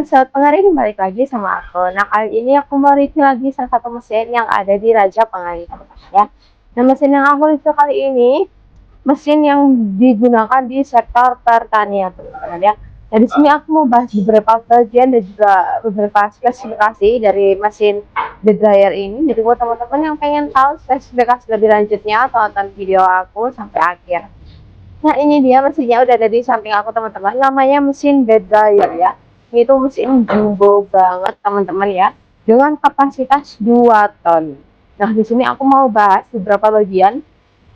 Sobat Pengarik, balik lagi sama aku. Nah, kali ini aku mau review lagi salah satu mesin yang ada di Raja Pengarik ya. Nah, mesin yang aku review kali ini mesin yang digunakan di sektor pertanian, teman-teman ya. Nah, di sini aku mau bahas beberapa bagian dan juga beberapa spesifikasi dari mesin The Dryer ini. Jadi buat teman-teman yang pengen tahu spesifikasi lebih lanjutnya, tonton video aku sampai akhir. Nah, ini dia mesinnya udah ada di samping aku, teman-teman. Namanya mesin The Dryer ya. Itu mesin jumbo banget, teman-teman ya. Dengan kapasitas 2 ton. Nah, di sini aku mau bahas beberapa bagian.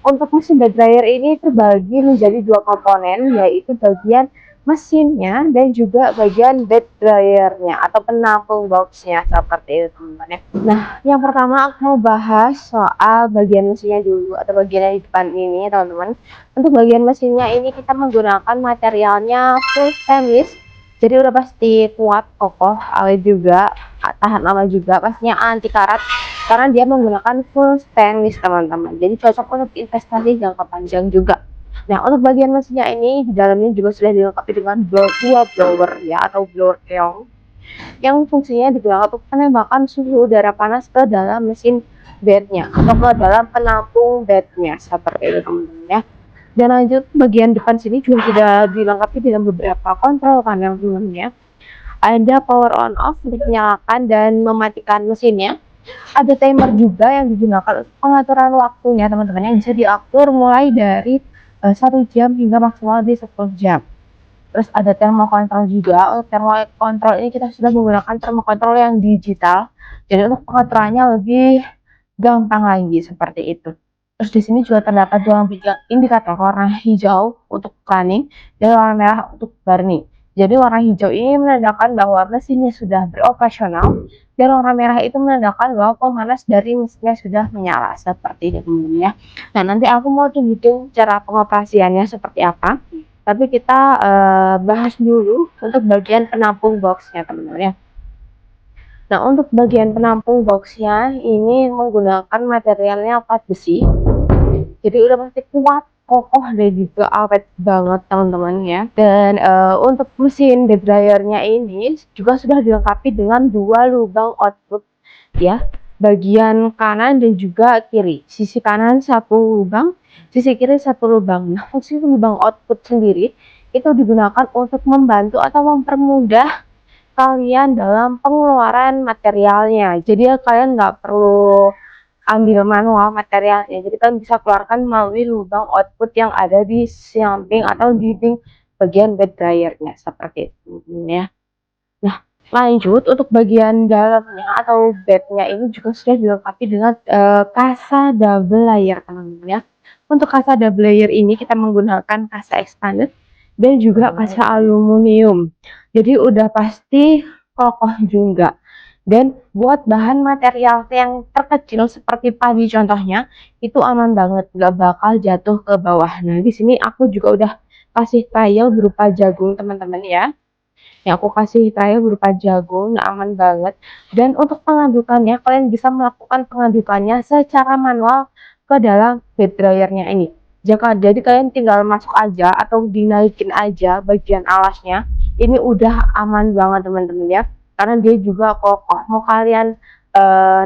Untuk mesin The Dryer ini terbagi menjadi 2 komponen, yaitu bagian mesinnya dan juga bagian bed dryernya atau penampung boxnya seperti itu, teman-teman ya. Nah, yang pertama aku mau bahas soal bagian mesinnya dulu atau bagian di depan ini, teman-teman. Untuk bagian mesinnya ini kita menggunakan materialnya full stainless, jadi udah pasti kuat, kokoh, awet juga, tahan lama juga, pastinya anti karat karena dia menggunakan full stainless, teman-teman. Jadi cocok untuk investasi jangka panjang juga. Nah, untuk bagian mesinnya ini di dalamnya juga sudah dilengkapi dengan dua blower ya atau blower keong yang fungsinya digunakan untuk penembakan suhu udara panas ke dalam mesin bednya atau ke dalam penampung bednya seperti itu, teman-teman ya. Dan lanjut bagian depan sini juga sudah dilengkapi dengan beberapa kontrol panel, teman-teman ya. Ada power on off untuk menyalakan dan mematikan mesinnya. Ada timer juga yang digunakan untuk pengaturan waktunya, teman-teman, yang bisa diatur mulai dari 1 jam hingga maksimal di 10 jam. Terus ada thermocontrol juga. Untuk thermocontrol ini kita sudah menggunakan thermocontrol yang digital. Jadi untuk pengaturannya lebih gampang lagi seperti itu. Terus di sini juga terdapat 2 indikator, warna hijau untuk running dan warna merah untuk burning. Jadi warna hijau ini menandakan bahwa mesinnya sudah beroperasional dan warna merah itu menandakan bahwa pemanas dari mesinnya sudah menyala seperti ini, teman-teman ya. Nah, nanti aku mau tunjukin cara pengoperasiannya seperti apa. Tapi kita bahas dulu untuk bagian penampung boxnya, teman-teman ya. Nah, untuk bagian penampung boxnya ini menggunakan materialnya plat besi. Jadi udah pasti kuat, kokoh dan juga awet banget, teman-teman ya. Dan untuk mesin The Dryer-nya ini juga sudah dilengkapi dengan 2 lubang output ya. Bagian kanan dan juga kiri. Sisi kanan 1 lubang, sisi kiri 1 lubang. Nah, fungsi lubang output sendiri itu digunakan untuk membantu atau mempermudah kalian dalam pengeluaran materialnya. Jadi kalian nggak perlu ambil manual materialnya, jadi kalian bisa keluarkan melalui lubang output yang ada di samping atau di bagian bed dryernya seperti itu ya. Nah, lanjut untuk bagian dalamnya atau bednya ini juga sudah dilengkapi dengan kasa double layer, teman-teman ya. Untuk kasa double layer ini kita menggunakan kasa expanded dan juga kasa aluminium. Jadi udah pasti kokoh juga. Dan buat bahan material yang terkecil seperti padi contohnya, itu aman banget, nggak bakal jatuh ke bawah. Nah, di sini aku juga udah kasih trial berupa jagung, teman-teman ya. Yang aku kasih trial berupa jagung, aman banget. Dan untuk pengadukannya, kalian bisa melakukan pengadukannya secara manual ke dalam bed dryernya ini. Jadi kalian tinggal masuk aja atau dinaikin aja bagian alasnya. Ini udah aman banget, teman-teman ya. Karena dia juga kokoh. Mau kalian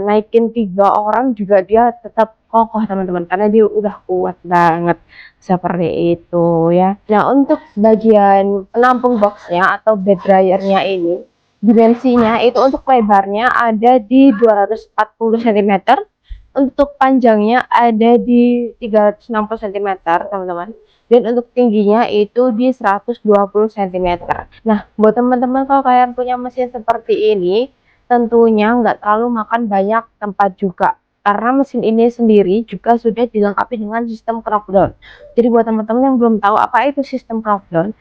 naikin 3 orang juga dia tetap kokoh, teman-teman. Karena dia udah kuat banget. Seperti itu ya. Nah, untuk bagian penampung boxnya atau bed dryernya ini, dimensinya itu untuk lebarnya ada di 240 cm, untuk panjangnya ada di 360 cm, teman-teman. Dan untuk tingginya itu di 120 cm. Nah, buat teman-teman kalau kalian punya mesin seperti ini, tentunya nggak terlalu makan banyak tempat juga. Karena mesin ini sendiri juga sudah dilengkapi dengan sistem knockdown. Jadi buat teman-teman yang belum tahu apa itu sistem knockdown,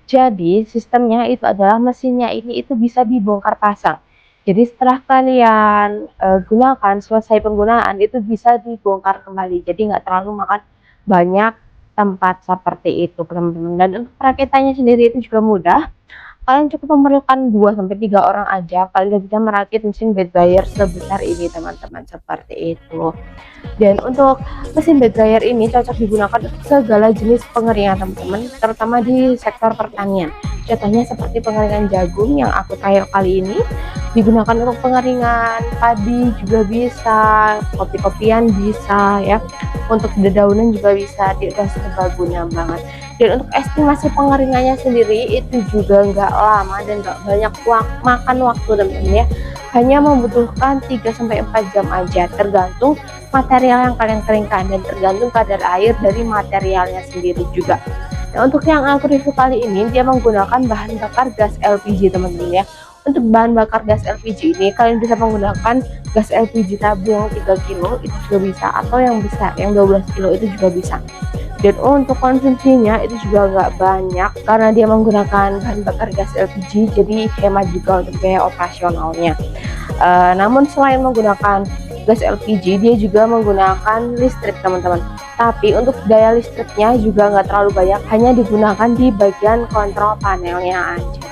jadi sistemnya itu adalah mesinnya ini itu bisa dibongkar pasang. Jadi setelah kalian gunakan, selesai penggunaan itu bisa dibongkar kembali. Jadi nggak terlalu makan banyak tempat seperti itu, teman-teman. Dan untuk perakitannya sendiri itu juga mudah. kalian cukup memerlukan 2 sampai 3 orang aja, kalian udah bisa merakit mesin bed dryer sebesar ini teman-teman, seperti itu. Dan untuk mesin bed dryer ini cocok digunakan untuk segala jenis pengeringan teman-teman, terutama di sektor pertanian. Contohnya seperti pengeringan jagung yang aku trial kali ini, digunakan untuk pengeringan padi juga bisa, kopi-kopian bisa ya, untuk dedaunan juga bisa, udah serbaguna banget. Dan untuk estimasi pengeringannya sendiri itu juga nggak lama dan nggak banyak makan waktu teman-teman ya, hanya membutuhkan 3-4 jam aja, tergantung material yang kalian keringkan dan tergantung kadar air dari materialnya sendiri juga. Nah, untuk yang aku review kali ini dia menggunakan bahan bakar gas LPG teman-teman ya. Untuk bahan bakar gas LPG ini kalian bisa menggunakan gas LPG tabung 3 kilo itu juga bisa, atau yang besar yang 12 kilo itu juga bisa. Dan untuk konsumsinya itu juga nggak banyak karena dia menggunakan bahan bakar gas LPG, jadi hemat juga untuk biaya operasionalnya. Namun selain menggunakan gas LPG dia juga menggunakan listrik teman-teman, tapi untuk daya listriknya juga nggak terlalu banyak, hanya digunakan di bagian kontrol panelnya aja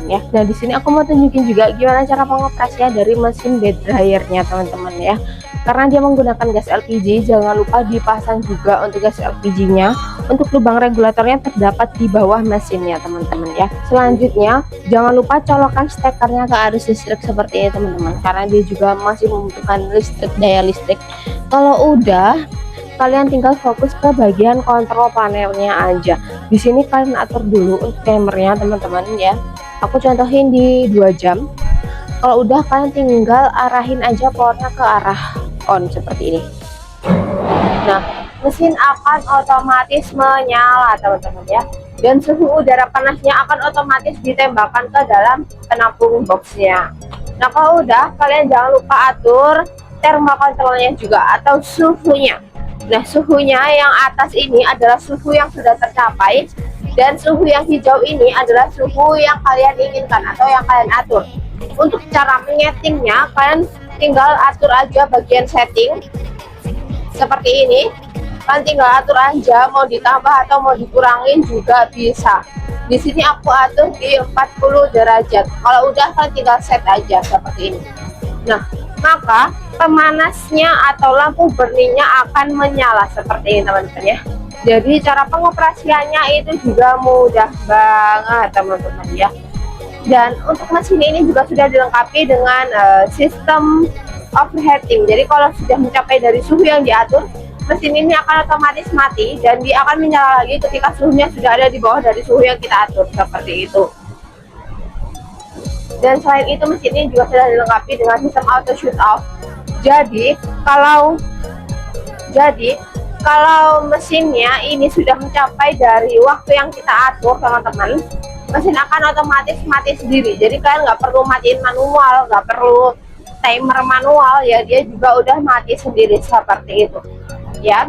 ya. Nah di sini aku mau tunjukin juga gimana cara pengoperasian dari mesin bed dryernya teman-teman ya. Karena dia menggunakan gas LPG, jangan lupa dipasang juga untuk gas LPG-nya. Untuk lubang regulatornya terdapat di bawah mesinnya teman-teman ya. Selanjutnya jangan lupa colokan stekernya ke arus listrik seperti ini teman-teman, karena dia juga masih membutuhkan listrik, daya listrik. Kalau udah, kalian tinggal fokus ke bagian kontrol panelnya aja. Di sini kalian atur dulu untuk timernya teman-teman ya. Aku contohin di 2 jam. Kalau udah kalian tinggal arahin aja powernya ke arah on seperti ini. Nah, mesin akan otomatis menyala teman-teman ya. Dan suhu udara panasnya akan otomatis ditembakkan ke dalam penampung boxnya. Nah, kalau udah kalian jangan lupa atur thermokontrolnya juga atau suhunya. Nah, suhunya yang atas ini adalah suhu yang sudah tercapai, dan suhu yang hijau ini adalah suhu yang kalian inginkan atau yang kalian atur. Untuk cara menyetingnya kalian tinggal atur aja bagian setting seperti ini. Kalian tinggal atur aja mau ditambah atau mau dikurangin juga bisa. Di sini aku atur di 40 derajat. Kalau udah kalian tinggal set aja seperti ini. Nah, maka pemanasnya atau lampu burningnya akan menyala seperti ini teman-teman ya. Jadi cara pengoperasiannya itu juga mudah banget teman-teman ya. Dan untuk mesin ini juga sudah dilengkapi dengan sistem overheating. Jadi kalau sudah mencapai dari suhu yang diatur, mesin ini akan otomatis mati dan dia akan menyala lagi ketika suhunya sudah ada di bawah dari suhu yang kita atur seperti itu. Dan selain itu mesin ini juga sudah dilengkapi dengan sistem auto shut off. Jadi kalau mesinnya ini sudah mencapai dari waktu yang kita atur teman-teman, mesin akan otomatis mati sendiri. Jadi kalian nggak perlu matiin manual, nggak perlu timer manual ya, dia juga udah mati sendiri seperti itu ya.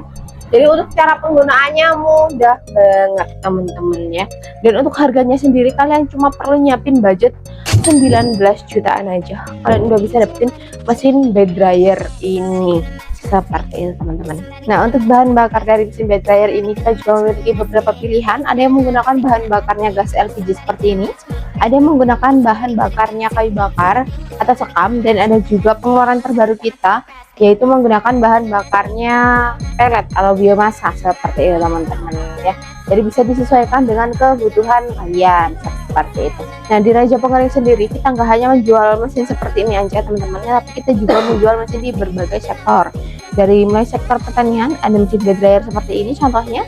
Jadi untuk cara penggunaannya mudah banget teman-teman ya. Dan untuk harganya sendiri kalian cuma perlu nyiapin budget 19 jutaan aja, kalian udah bisa dapetin mesin bed dryer ini seperti itu teman-teman. Nah, untuk bahan bakar dari mesin bed dryer ini kita juga memiliki beberapa pilihan. Ada yang menggunakan bahan bakarnya gas LPG seperti ini, ada yang menggunakan bahan bakarnya kayu bakar atau sekam, dan ada juga pengeluaran terbaru kita yaitu menggunakan bahan bakarnya pelet atau biomasa seperti itu teman-teman ya. Jadi bisa disesuaikan dengan kebutuhan kalian seperti itu. Nah, di Raja Pengering sendiri kita nggak hanya menjual mesin seperti ini aja teman-teman, tapi kita juga menjual mesin di berbagai sektor. Dari mulai sektor pertanian ada mesin bed dryer seperti ini contohnya,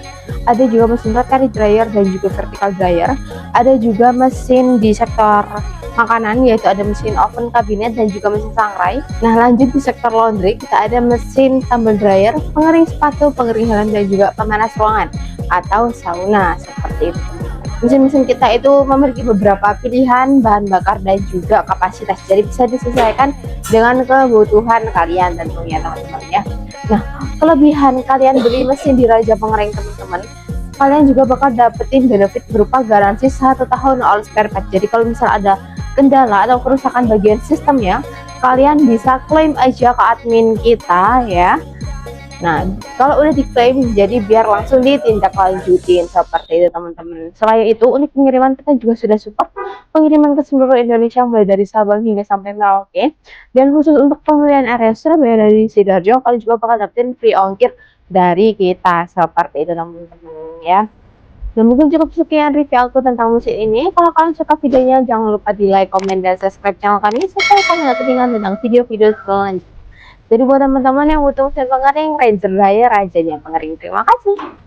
ada juga mesin rotary dryer dan juga vertical dryer, ada juga mesin di sektor makanan yaitu ada mesin oven kabinet dan juga mesin sangrai. Nah, lanjut di sektor laundry kita ada mesin tumble dryer, pengering sepatu, pengering helm, dan juga pemanas ruangan atau sauna seperti itu. Mesin-mesin kita itu memiliki beberapa pilihan bahan bakar dan juga kapasitas, jadi bisa disesuaikan dengan kebutuhan kalian tentunya teman-teman ya. Nah, kelebihan kalian beli mesin di Raja Pengering teman-teman, kalian juga bakal dapetin benefit berupa garansi 1 tahun all spare part. Jadi kalau misal ada kendala atau kerusakan bagian sistemnya, kalian bisa klaim aja ke admin kita ya. Nah, kalau udah diklaim, jadi biar langsung ditindaklanjutin seperti itu teman-teman. Selain itu, unit pengiriman kita juga sudah support pengiriman ke seluruh Indonesia mulai dari Sabang hingga sampai Merauke. Dan khusus untuk pembelian area Surabaya dari Sidoarjo, kalian juga bakal dapetin free ongkir dari kita seperti itu teman-teman ya. Dan mungkin cukup sekian review aku tentang musik ini. Kalau kalian suka videonya, jangan lupa di like, comment, dan subscribe channel kami supaya kalian gak ketinggalan tentang video-video selanjutnya. Jadi buat teman-teman yang butuh mesin pengering, Ranger Raya rajanya pengering. Terima kasih.